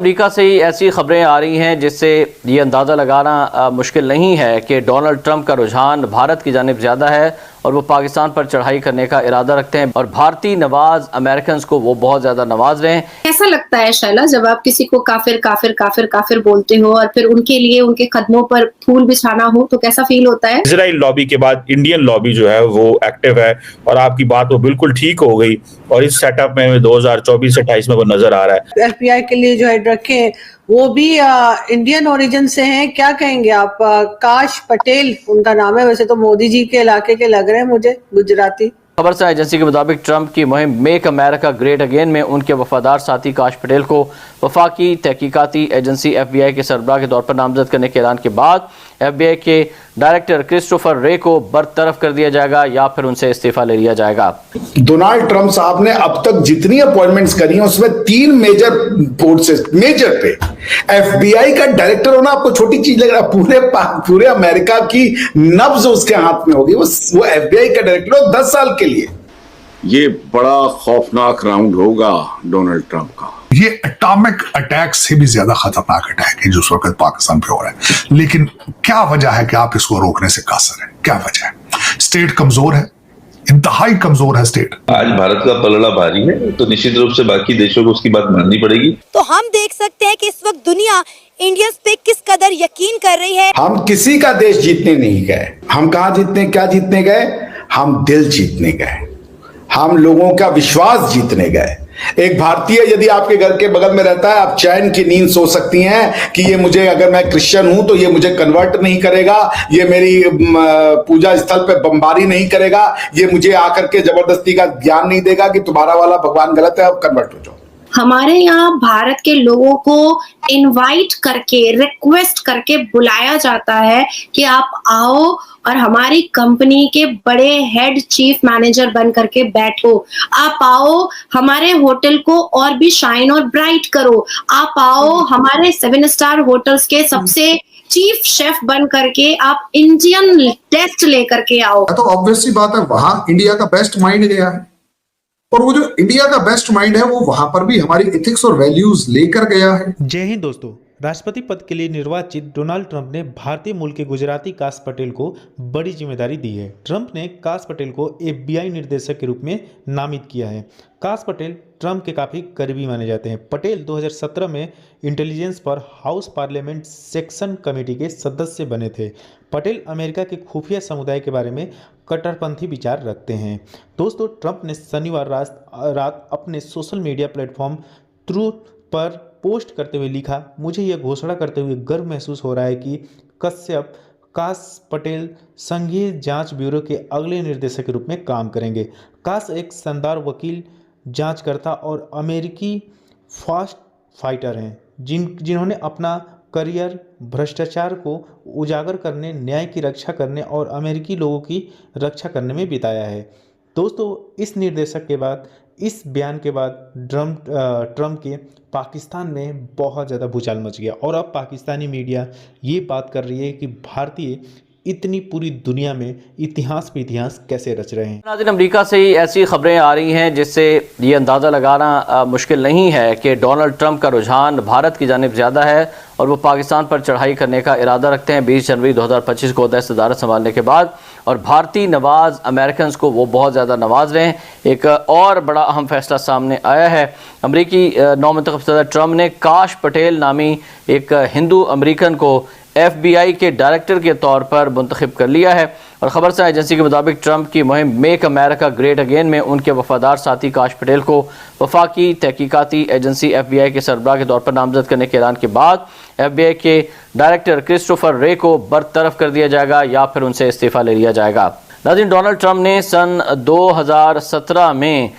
America से ही ऐसी खबरें आ रही हैं जिससे ये अंदाज़ा लगाना मुश्किल नहीं है कि डोनाल्ड ट्रंप का रुझान भारत की जानिब ज़्यादा है और वो पाकिस्तान पर चढ़ाई करने का इरादा रखते हैं और भारतीय नवाज अमेरिकन को वो बहुत ज़्यादा नवाज रहे हैं। कैसा लगता है शैला जब आप किसी को काफिर काफिर काफिर काफिर बोलते हो और फिर उनके लिए उनके कदमों पर फूल बिछाना हो तो कैसा फील होता है? इजराइल लॉबी के बाद इंडियन लॉबी जो है वो एक्टिव है और आपकी बात वो बिल्कुल ठीक हो गई और इस सेटअप में 2024-28 में वो नजर आ रहा है। एफबीआई के लिए जो हेड रखे हैं वो भी इंडियन ओरिजिन से हैं। क्या कहेंगे आप? काश पटेल उनका नाम है, वैसे तो मोदी जी के इलाके के लग रहे हैं मुझे, गुजराती। खबर से एजेंसी के मुताबिक ट्रंप की मुहिम मेक अमेरिका ग्रेट अगेन में उनके वफादार साथी काश पटेल को वफाकी तहकीकाती एजेंसी FBI के सरबराह के तौर पर नामजद करने के ऐलान के बाद FBI के डायरेक्टर क्रिस्टोफर रे को बरतरफ कर दिया जाएगा या फिर उनसे इस्तीफा ले लिया जाएगा। डोनाल्ड ट्रंप साहब ने अब तक जितनी अपॉइंटमेंट्स करी हैं उसमें 3 मेजर पोस्ट मेजर पे FBI का डायरेक्टर होना आपको छोटी चीज लग रहा है? पूरे अमेरिका की नब्ज उसके हाथ में होगी। वो FBI का डायरेक्टर हो 10 साल के लिए। ये बड़ा खौफनाक राउंड होगा डोनाल्ड ट्रंप का। ये एटॉमिक अटैक से भी ज्यादा खतरनाक अटैक है जो इस वक्त पाकिस्तान पे हो रहा है। लेकिन क्या वजह है कि आप इसको रोकने से कासर है? क्या वजह है? स्टेट कमजोर है, इंतहाई कमजोर है स्टेट। आज भारत का पलड़ा भारी है तो निश्चित रूप से बाकी देशों को उसकी बात माननी पड़ेगी। तो हम देख सकते हैं कि इस वक्त दुनिया इंडियंस पे किस कदर यकीन कर रही है। हम किसी का देश जीतने नहीं गए। हम कहां जीतने, क्या जीतने गए? हम दिल जीतने गए, हम लोगों का विश्वास जीतने गए। एक भारतीय यदि आपके घर के बगल में रहता है, आप चैन की नींद सो सकती हैं कि ये मुझे, अगर मैं क्रिश्चियन हूं तो ये मुझे कन्वर्ट नहीं करेगा, ये मेरी पूजा स्थल पे बमबारी नहीं करेगा, ये मुझे आकर के जबरदस्ती का ज्ञान नहीं देगा कि तुम्हारा वाला भगवान गलत है, अब कन्वर्ट हो जाओ। हमारे यहाँ भारत के लोगों को इनवाइट करके, रिक्वेस्ट करके बुलाया जाता है कि आप आओ और हमारी कंपनी के बड़े हेड चीफ मैनेजर बन करके बैठो, आप आओ हमारे होटल को और भी शाइन और ब्राइट करो, आप आओ हमारे 7 स्टार होटल्स के सबसे चीफ शेफ बन करके आप इंडियन टेस्ट लेकर के आओ। तो ऑब्वियस सी बात है, वहां इंडिया का बेस्ट माइंड गया है और वो जो इंडिया का बेस्ट माइंड है वो वहां पर भी हमारी एथिक्स और वैल्यूज लेकर गया है। जय हिंद दोस्तों। राष्ट्रपति पद के लिए निर्वाचित डोनाल्ड ट्रंप ने भारतीय मूल के गुजराती काश पटेल को बड़ी जिम्मेदारी दी है। ट्रंप ने काश पटेल को FBI निर्देशक के रूप में नामित किया है। काश पटेल ट्रंप के काफ़ी करीबी माने जाते हैं। पटेल 2017 में इंटेलिजेंस पर हाउस पार्लियामेंट सेक्शन कमेटी के सदस्य बने थे। पटेल अमेरिका के खुफिया समुदाय के बारे में कट्टरपंथी विचार रखते हैं। दोस्तों, ट्रंप ने शनिवार रात अपने सोशल मीडिया प्लेटफॉर्म ट्रूथ पर पोस्ट करते हुए लिखा, मुझे यह घोषणा करते हुए गर्व महसूस हो रहा है कि कश्यप काश पटेल संघीय जांच ब्यूरो के अगले निर्देशक के रूप में काम करेंगे। काश एक शानदार वकील, जांचकर्ता और अमेरिकी फास्ट फाइटर हैं जिन्होंने अपना करियर भ्रष्टाचार को उजागर करने, न्याय की रक्षा करने और अमेरिकी लोगों की रक्षा करने में बिताया है। दोस्तों, इस निर्देशक के बाद, इस बयान के बाद ट्रंप के पाकिस्तान में बहुत ज़्यादा भूचाल मच गया और अब पाकिस्तानी मीडिया ये बात कर रही है कि भारतीय इतनी पूरी दुनिया में इतिहास पे इतिहास कैसे रच रहे हैं। नाज़रीन, अमेरिका से ही ऐसी खबरें आ रही हैं जिससे ये अंदाज़ा लगाना मुश्किल नहीं है कि डोनाल्ड ट्रंप का रुझान भारत की जानिब ज़्यादा है और वो पाकिस्तान पर चढ़ाई करने का इरादा रखते हैं 20 जनवरी 2025 को अहद सदारत संभालने के बाद और भारतीय नवाज अमेरिकन को वो बहुत ज़्यादा नवाज रहे हैं। एक और बड़ा अहम फैसला सामने आया है। अमरीकी नौमुंतखब सदर ट्रंप ने काश पटेल नामी एक हिंदू अमरीकन को FBI के डायरेक्टर के तौर पर मुंतखब कर लिया है और ख़बर से एजेंसी के मुताबिक ट्रंप की मुहिम मेक अमेरिका ग्रेट अगेन में उनके वफादार साथी काश पटेल को वफाकी तहकीकाती एजेंसी FBI के सरबराह के तौर पर नामजद करने के ऐलान के बाद FBI के डायरेक्टर क्रिस्टोफर रे को बरतरफ कर दिया जाएगा या फिर उनसे इस्तीफा ले लिया जाएगा। नाज़रीन, डोनाल्ड ट्रंप ने सन 2017 में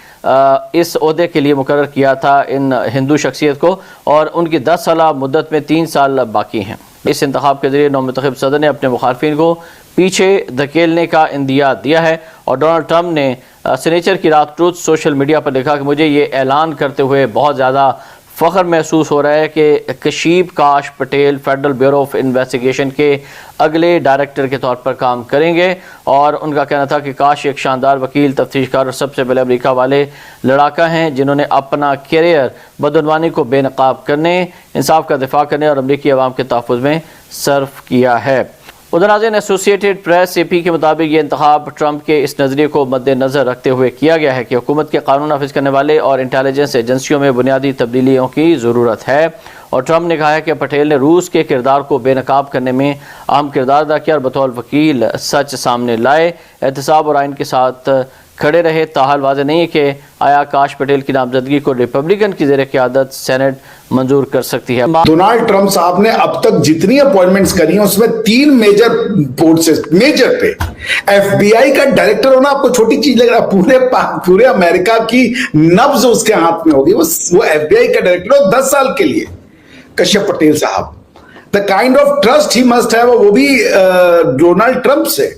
इस ओहदे के लिए मुकर्रर किया था इन हिंदू शख्सियत को और उनकी 10 साल मुद्दत में 3 साल बाकी हैं। इस इंतखाब के जरिए नौमुंतखब सदर ने अपने मुखालफिन को पीछे धकेलने का इंदिया दिया है और डोनाल्ड ट्रंप ने सिग्नेचर की रात ट्रूथ सोशल मीडिया पर लिखा कि मुझे ये ऐलान करते हुए बहुत ज़्यादा फ़ख्र महसूस हो रहा है कि कशीप काश Patel federal bureau of investigation के अगले डायरेक्टर के तौर पर काम करेंगे। और उनका कहना था कि काश एक शानदार वकील, तफ्तीशकार और सबसे पहले अमेरिका वाले लड़ाका हैं जिन्होंने अपना कैरियर बदनवानी को बेनकाब करने, इंसाफ का दिफा करने और अमरीकी अवाम के तहफ़्फ़ुज़ में सर्फ किया है। उधर नाज़रीन, एसोसिएटेड प्रेस AP के मुताबिक ये इंतखाब ट्रंप के इस नज़रिए को मद्देनज़र रखते हुए किया गया है कि हुकूमत के कानून नाफिज करने वाले और इंटेलिजेंस एजेंसियों में बुनियादी तब्दीलियों की ज़रूरत है। और ट्रंप ने कहा है कि पटेल ने रूस के किरदार को बेनकाब करने में अहम किरदार अदा किया और बतौर वकील सच सामने लाए, एहतसाब और आइन के साथ खड़े रहे। ताहाल वाज़ेह नहीं है कि आया काश पटेल की नामजदगी को रिपब्लिकन की ज़ेर क़यादत सेनेट मंजूर कर सकती है। डोनाल्ड ट्रंप साहब ने अब तक जितनी अपॉइंटमेंट्स करी हैं उसमें 3 मेजर पोस्ट मेजर पे FBI का डायरेक्टर होना आपको छोटी चीज लग रहा है? पूरे अमेरिका की नब्ज उसके हाथ में होगी। वो FBI का डायरेक्टर हो 10 साल के लिए। कश्यप पटेल साहब, the kind of trust he must have, वो भी डोनाल्ड ट्रंप से।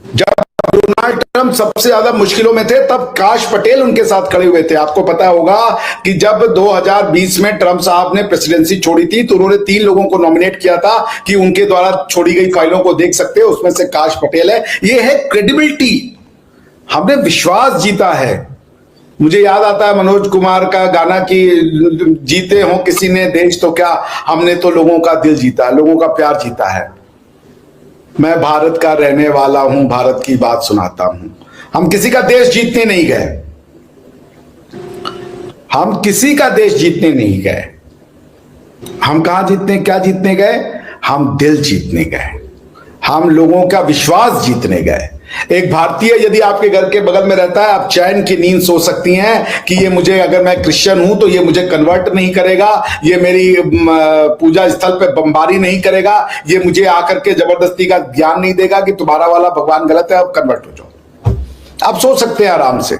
जब डोनाल्ड ट्रंप सबसे ज्यादा मुश्किलों में थे तब काश पटेल उनके साथ खड़े हुए थे। आपको पता होगा कि जब 2020 में ट्रंप साहब ने प्रेसिडेंसी छोड़ी थी तो उन्होंने 3 लोगों को नॉमिनेट किया था कि उनके द्वारा छोड़ी गई फाइलों को देख सकते हो, उसमें से काश पटेल है। ये है क्रेडिबिलिटी, हमने विश्वास जीता है। मुझे याद आता है मनोज कुमार का गाना कि जीते हो किसी ने देश तो क्या, हमने तो लोगों का दिल जीता, लोगों का प्यार जीता है। मैं भारत का रहने वाला हूं, भारत की बात सुनाता हूं। हम किसी का देश जीतने नहीं गए, हम किसी का देश जीतने नहीं गए। हम कहां जीतने, क्या जीतने गए? हम दिल जीतने गए, हम लोगों का विश्वास जीतने गए। एक भारतीय यदि आपके घर के बगल में रहता है, आप चैन की नींद सो सकती हैं कि ये मुझे, अगर मैं क्रिश्चियन हूं तो ये मुझे कन्वर्ट नहीं करेगा, ये मेरी पूजा स्थल पे बमबारी नहीं करेगा, ये मुझे आकर के जबरदस्ती का ज्ञान नहीं देगा कि तुम्हारा वाला भगवान गलत है, अब कन्वर्ट हो जाओ। आप सो सकते हैं आराम से।